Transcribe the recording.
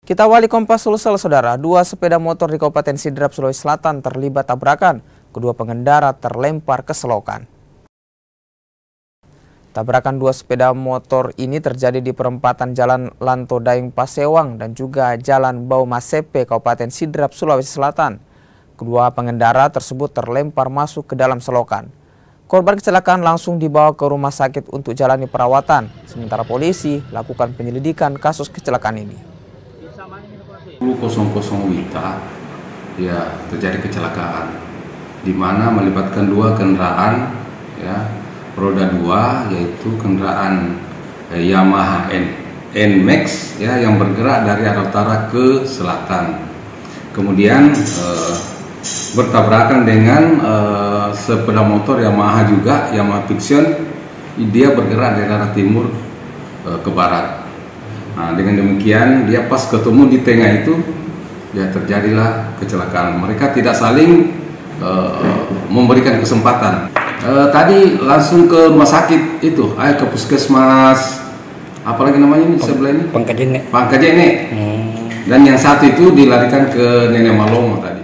Kita awali Kompas Sulsel, saudara. Dua sepeda motor di Kabupaten Sidrap, Sulawesi Selatan terlibat tabrakan. Kedua pengendara terlempar ke selokan. Tabrakan dua sepeda motor ini terjadi di perempatan Jalan Lanto Daeng Pasewang dan juga Jalan Bau Masepe, Kabupaten Sidrap, Sulawesi Selatan. Kedua pengendara tersebut terlempar masuk ke dalam selokan. Korban kecelakaan langsung dibawa ke rumah sakit untuk jalani perawatan. Sementara polisi lakukan penyelidikan kasus kecelakaan ini. 10.00 WITA ya terjadi kecelakaan di mana melibatkan dua kendaraan ya roda 2 yaitu kendaraan Yamaha NMAX ya yang bergerak dari arah utara ke selatan. Kemudian bertabrakan dengan sepeda motor Yamaha juga, Yamaha Fiction, dia bergerak dari arah timur ke barat. Nah, dengan demikian dia pas ketemu di tengah itu ya terjadilah kecelakaan. Mereka tidak saling memberikan kesempatan. Tadi langsung ke rumah sakit itu, ke puskesmas, apalagi namanya ini sebelah ini? Pangkajene. Dan yang satu itu dilarikan ke Nenek Malomo tadi.